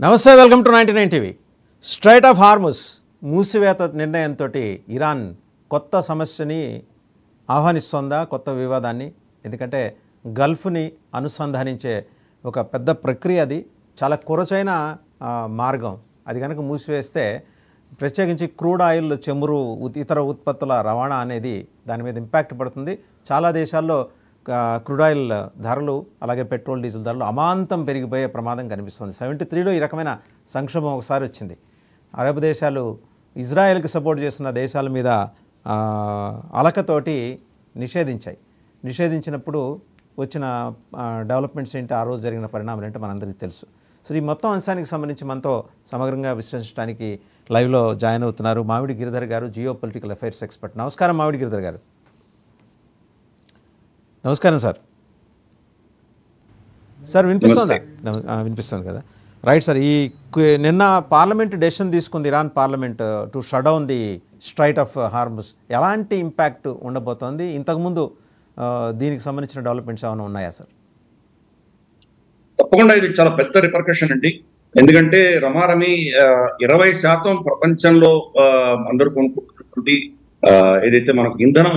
నమస్తే, welcome to 99 TV. Strait of Hormuz మూసివేత నిర్ణయంతో ఇరాన్ కొత్త సమస్యని ఆహ్వానిస్తోందా, కొత్త వివాదాన్ని? ఎందుకంటే గల్ఫ్ని అనుసంధానించే ఒక పెద్ద ప్రక్రియ, అది చాలా కొరచైన మార్గం. అది కనుక మూసివేస్తే ప్రత్యేకించి క్రూడ్ ఆయిల్, చెమురు, ఇతర ఉత్పత్తుల రవాణా అనేది దాని మీద ఇంపాక్ట్ పడుతుంది. చాలా దేశాల్లో క్రూడ్ ఆయిల్ ధరలు, అలాగే పెట్రోల్, డీజిల్ ధరలు అమాంతం పెరిగిపోయే ప్రమాదం కనిపిస్తుంది. 73లో ఈ రకమైన సంక్షోభం ఒకసారి వచ్చింది. అరబ్ దేశాలు ఇజ్రాయెల్కి సపోర్ట్ చేస్తున్న దేశాల మీద అలకతోటి నిషేధించినప్పుడు వచ్చిన డెవలప్మెంట్స్ ఏంటి, ఆ రోజు జరిగిన పరిణామాలు ఏంటో మనందరికీ తెలుసు. సో ఈ మొత్తం అంశానికి సంబంధించి మనతో సమగ్రంగా విశ్లేషించడానికి లైవ్లో జాయిన్ అవుతున్నారు మామిడి గిరిధర్ గారు, జియో పొలిటికల్ అఫైర్స్ ఎక్స్పర్ట్. నమస్కారం మామిడి గిరిధర్ గారు. నమస్కారం సార్. సార్ వినిపిస్తుందా? వినిపిస్తుంది కదా, రైట్ సార్. నిన్న పార్లమెంట్ డెసిషన్ తీసుకుంది, Iran parliament, to shut down the strait of Hormuz. ఎలాంటి ఇంపాక్ట్ ఉండబోతోంది? ఇంతకుముందు దీనికి సంబంధించిన డెవలప్మెంట్స్ ఏమైనా ఉన్నాయా సార్? తప్పకుండా ఇది చాలా పెద్ద రిపర్కషన్ అండి. ఎందుకంటే రమారమి 20% ప్రపంచంలో అందరూ కొనుక్కుంటున్నటువంటి ఏదైతే మనకు ఇంధనం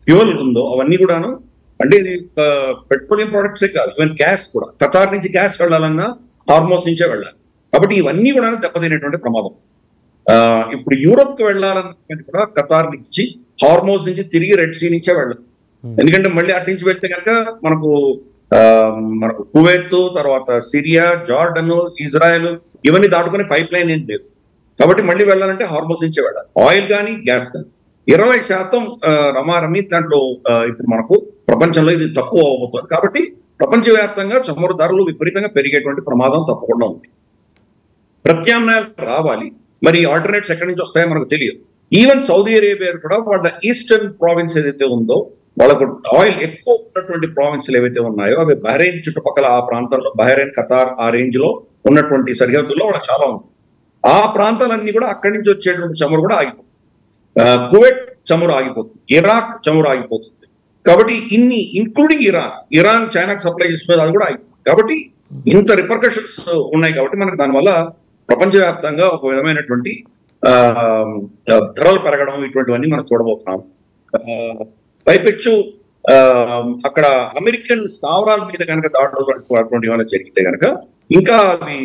ఫ్యూయల్ ఉందో అవన్నీ కూడాను, అంటే ఇది పెట్రోలియం ప్రొడక్ట్సే కాదు, ఈవెన్ గ్యాస్ కూడా. ఖతార్ నుంచి గ్యాస్ వెళ్ళాలన్నా హార్మోస్ నుంచే వెళ్ళాలి. కాబట్టి ఇవన్నీ కూడా దెబ్బతినేటువంటి ప్రమాదం. ఇప్పుడు యూరోప్ కి వెళ్ళాలన్న కూడా ఖతార్ నుంచి, హార్మోస్ నుంచి తిరిగి రెడ్ సీ నుంచే వెళ్ళాలి. ఎందుకంటే మళ్ళీ అటు నుంచి వెళ్తే కనుక మనకు కువైత్, తర్వాత సిరియా, జార్డన్, ఇజ్రాయెల్ ఇవన్నీ దాటుకునే పైప్ లైన్ ఏం లేదు. కాబట్టి మళ్ళీ వెళ్ళాలంటే హార్మోస్ నుంచే వెళ్ళాలి, ఆయిల్ కానీ గ్యాస్ కానీ. 20% రమారమి దాంట్లో ఇప్పుడు మనకు ప్రపంచంలో ఇది తక్కువ అవబోతుంది. కాబట్టి ప్రపంచవ్యాప్తంగా చమురు ధరలు విపరీతంగా పెరిగేటువంటి ప్రమాదం తప్పకుండా ఉంది. ప్రత్యామ్నాయాలు రావాలి, మరి ఆల్టర్నేట్స్ ఎక్కడి నుంచి వస్తాయో మనకు తెలియదు. ఈవెన్ సౌదీ అరేబియా కూడా వాళ్ళ ఈస్టర్న్ ప్రావిన్స్ ఏదైతే ఉందో, వాళ్ళకు ఆయిల్ ఎక్కువ ఉన్నటువంటి ప్రావిన్స్లు ఏవైతే ఉన్నాయో అవి బహ్రెయిన్ చుట్టుపక్కల ఆ ప్రాంతంలో, బహ్రెయిన్, ఖతార్ ఆ రేంజ్ లో ఉన్నటువంటి సరిహద్దుల్లో వాళ్ళకి చాలా ఉంది. ఆ ప్రాంతాలన్నీ కూడా అక్కడి నుంచి వచ్చేటువంటి చమురు కూడా ఆగిపోతుంది. కువైట్ చమురు ఆగిపోతుంది, ఇరాక్ చమురు ఆగిపోతుంది. కాబట్టి ఇన్ని ఇంక్లూడింగ్ ఇరాన్ చైనాకు సప్లై చేస్తున్నది, అది కూడా ఆగిపోతుంది. కాబట్టి ఇంత రిపర్కషన్స్ ఉన్నాయి. కాబట్టి మనకు దానివల్ల ప్రపంచవ్యాప్తంగా ఒక విధమైనటువంటి ధరలు పెరగడం, ఇటువంటివన్నీ మనం చూడబోతున్నాం. పైపెచ్చు అక్కడ అమెరికన్ స్థావరాల మీద కనుక దాడులు అటువంటి ఏమైనా జరిగితే కనుక ఇంకా అవి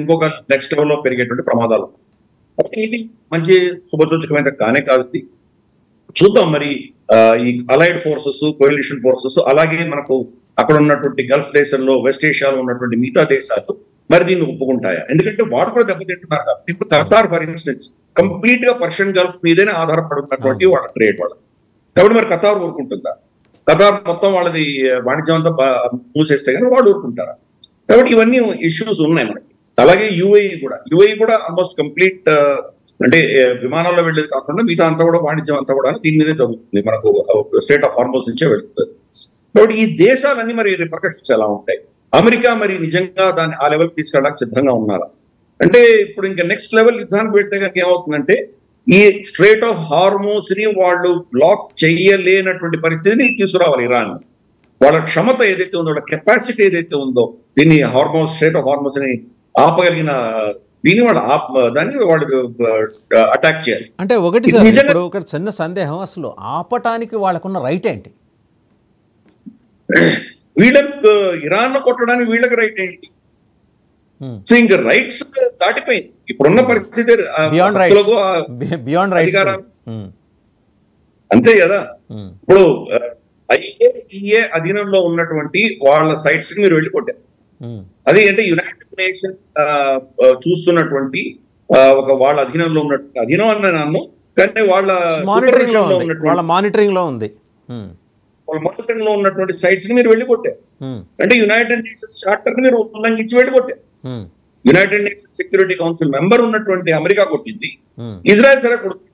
ఇంకొక నెక్స్ట్ లెవెల్లో పెరిగేటువంటి ప్రమాదాలు. ఇది మంచి శుభసూచకమైన కానే కాదు. చూద్దాం మరి ఈ అలైడ్ ఫోర్సెస్, కోయలిషన్ ఫోర్సెస్, అలాగే మనకు అక్కడ ఉన్నటువంటి గల్ఫ్ దేశంలో, వెస్ట్ ఏషియాలో ఉన్నటువంటి మిగతా దేశాలు మరి దీన్ని ఒప్పుకుంటాయా? ఎందుకంటే వాడు కూడా దెబ్బతింటున్నారు కాబట్టి. ఇప్పుడు ఖతార్ ఫర్ ఇన్స్టెన్స్ కంప్లీట్ గా పర్షియన్ గల్ఫ్ మీదనే ఆధారపడుతున్నటువంటి వాళ్ళ ట్రేడ్ వాళ్ళ. కాబట్టి మరి ఖతార్ ఊరుకుంటుందా? ఖతార్ మొత్తం వాళ్ళది వాణిజ్యం అంతా మూసేస్తే కానీ వాళ్ళు ఊరుకుంటారా? కాబట్టి ఇవన్నీ ఇష్యూస్ ఉన్నాయి మనకి. అలాగే యుఏఈ కూడా ఆల్మోస్ట్ కంప్లీట్, అంటే విమానాల్లో వెళ్ళేది కాకుండా మిగతా అంతా కూడా వాణిజ్యం అంతా కూడా దీని మీదే జరుగుతుంది, మనకు స్ట్రైట్ ఆఫ్ హార్మోస్ నుంచే వెళ్తుంది. కాబట్టి ఈ దేశాలన్నీ మరి రిపర్కషన్స్ ఎలా ఉంటాయి? అమెరికా మరి నిజంగా దాన్ని ఆ లెవెల్కి తీసుకెళ్ళడానికి సిద్ధంగా ఉన్నారా? అంటే ఇప్పుడు ఇంకా నెక్స్ట్ లెవెల్ యుద్ధానికి వెళ్తే కనుక ఏమవుతుందంటే, ఈ స్ట్రైట్ ఆఫ్ హార్మోస్ ని వాళ్ళు బ్లాక్ చేయలేనటువంటి పరిస్థితిని తీసుకురావాలి ఇరాన్. వాళ్ళ క్షమత ఏదైతే ఉందో, వాళ్ళ కెపాసిటీ ఏదైతే ఉందో, దీన్ని స్ట్రైట్ ఆఫ్ హార్మోస్ ని ఆపగలిగిన దీన్ని వాళ్ళు అటాక్ చేయాలి. అంటే ఒకటి సార్, ఇప్పుడు ఒక చిన్న సందేహం, అసలు ఆపటానికి వాళ్ళకున్న రైట్ ఏంటి? వీళ్ళకు ఇరాన్ లో కొట్టడానికి వీళ్ళకి రైట్ ఏంటి? సో ఇంకా రైట్స్ దాటిపోయింది ఇప్పుడున్న పరిస్థితి. అంతే కదా. ఇప్పుడు IAEA అధీనంలో ఉన్నటువంటి వాళ్ళ సైట్స్ కి మీరు వెళ్ళి కొట్టారు. అది అంటే యునైటెడ్ నేషన్ చూస్తున్నటువంటి వాళ్ళ అధీనంలో ఉన్నటువంటి, అధీనం అని నన్ను, కానీ వాళ్ళ మానిటరింగ్ లో ఉంది, వాళ్ళ మానిటరింగ్ లో ఉన్నటువంటి సైట్స్ ని మీరు వెళ్ళి కొట్టారు. అంటే యునైటెడ్ నేషన్స్ చార్టర్ ని మీరు ఉల్లంఘించి వెళ్ళి కొట్టారు. United nations security council member ఉన్నటువంటి అమెరికా కొట్టింది, ఇజ్రాయెల్ సరే కొడుతుంది.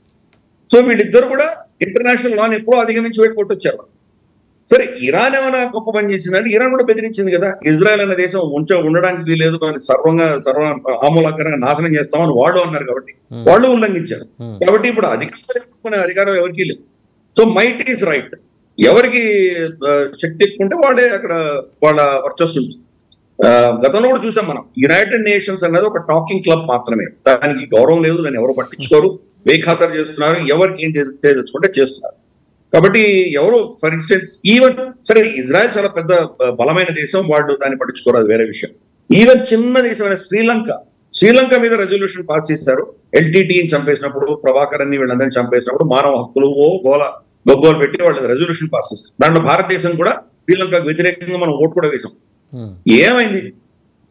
సో వీళ్ళిద్దరు కూడా ఇంటర్నేషనల్ లాని ఎప్పుడో అధిగమించి వెళ్ళి కొట్టొచ్చారు. సరే, ఇరాన్ ఏమైనా గొప్ప పని చేసిందంటే ఇరాన్ కూడా బెదిరించింది కదా, ఇజ్రాయెల్ అనే దేశం ఉండడానికి వీలేదు, సర్వ ఆమూలాకరంగా నాశనం చేస్తామని వాళ్ళు అన్నారు. కాబట్టి వాళ్ళు ఉల్లంఘించారు. కాబట్టి ఇప్పుడు అధికారం ఎవరికీ లేదు. So might is right. ఎవరికి శక్తి ఎక్కువ ఉంటే వాళ్ళే అక్కడ వాళ్ళ వర్చస్సు ఉంటుంది. గతంలో కూడా చూసాం మనం, యునైటెడ్ నేషన్స్ అనేది ఒక టాకింగ్ క్లబ్ మాత్రమే, దానికి గౌరవం లేదు, దాన్ని ఎవరు పట్టించుకోరు, బేఖాతరు చేస్తున్నారు, ఎవరికి ఏం తెలుసుకుంటే చేస్తున్నారు. కాబట్టి ఎవరు ఫర్ ఇన్స్టెన్స్ ఈవెన్ సరే ఇజ్రాయెల్ చాలా పెద్ద బలమైన దేశం, వాళ్ళు దాన్ని పట్టించుకోరు, అది వేరే విషయం. ఈవెన్ చిన్న దేశమైన శ్రీలంక మీద రెజల్యూషన్ పాస్ చేశారు. ఎల్టీటీని చంపేసినప్పుడు, ప్రభాకర్ అని వీళ్ళందరినీ చంపేసినప్పుడు మానవ హక్కులు గొగ్గోలు పెట్టి వాళ్ళు రెజల్యూషన్ పాస్ చేశారు. దాంట్లో భారతదేశం కూడా శ్రీలంకకు వ్యతిరేకంగా మనం ఓటు కూడా వేసాం. ఏమైంది?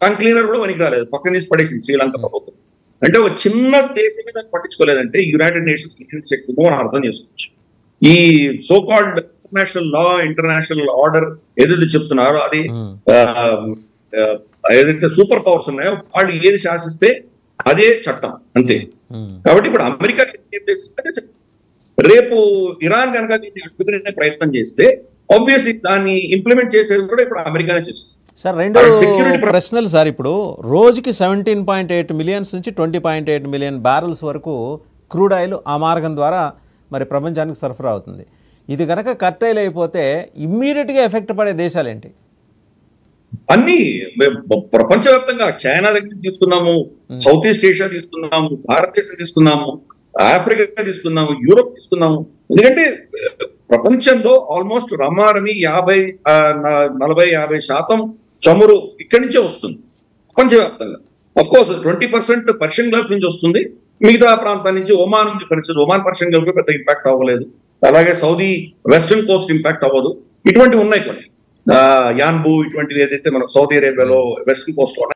టంగ్ క్లీనర్ కూడా పనికి రాలేదు, పక్కన తీసి పడేసింది శ్రీలంక ప్రభుత్వం. అంటే ఒక చిన్న దేశం మీద పట్టించుకోలేదంటే యునైటెడ్ నేషన్స్ శక్తితో మనం అర్థం చేసుకోవచ్చు. ఈ so called international law, international order ఏదైతే చెప్తున్నారో అది ఏదైతే సూపర్ పవర్స్ ఉన్నాయో వాళ్ళు ఏది శాసిస్తే అదే చట్టం, అంతే. కాబట్టి ఇప్పుడు అమెరికా రేపు ఇరాన్ కనుక దీన్ని అడ్డుకునే ప్రయత్నం చేస్తే ఆబ్వియస్లీ దాన్ని ఇంప్లిమెంట్ చేసేది కూడా ఇప్పుడు అమెరికానే చేస్తుంది. సార్ రెండు ప్రశ్నలు సార్. ఇప్పుడు రోజుకి 17.8 మిలియన్స్ నుంచి 20.8 మిలియన్ బ్యారల్స్ వరకు క్రూడ్ ఆయిల్ ఆ మార్గం ద్వారా మరి ప్రపంచానికి సరఫరా అవుతుంది. ఇది కనుక కట్టైల్ అయిపోతే ఇమ్మీడియట్గా ఎఫెక్ట్ పడే దేశాలు ఏంటి? అన్ని ప్రపంచవ్యాప్తంగా చైనా దగ్గర తీసుకున్నాము, సౌత్ ఈస్ట్ ఏషియా తీసుకున్నాము, భారతదేశం తీసుకున్నాము, ఆఫ్రికా తీసుకున్నాము, యూరోప్ తీసుకున్నాము. ఎందుకంటే ప్రపంచంలో ఆల్మోస్ట్ రమారమి 40-50% చమురు ఇక్కడి నుంచే వస్తుంది ప్రపంచవ్యాప్తంగా. అఫ్ కోర్స్ 20% పర్షియన్ గల్ఫ్ నుంచి వస్తుంది, మిగతా ప్రాంతాల నుంచి ఒమాన్ నుంచి ఖర్చు. ఒమాన్ పర్షియన్ గల్ఫ్ పెద్ద ఇంపాక్ట్ అవ్వలేదు, అలాగే సౌదీ వెస్టర్న్ కోస్ట్ ఇంపాక్ట్ అవ్వదు. ఇటువంటివి ఉన్నాయి కొన్ని, యాన్బు ఇటువంటివి ఏదైతే మనకు సౌదీ అరేబియాలో వెస్టర్న్ కోస్ట్ లో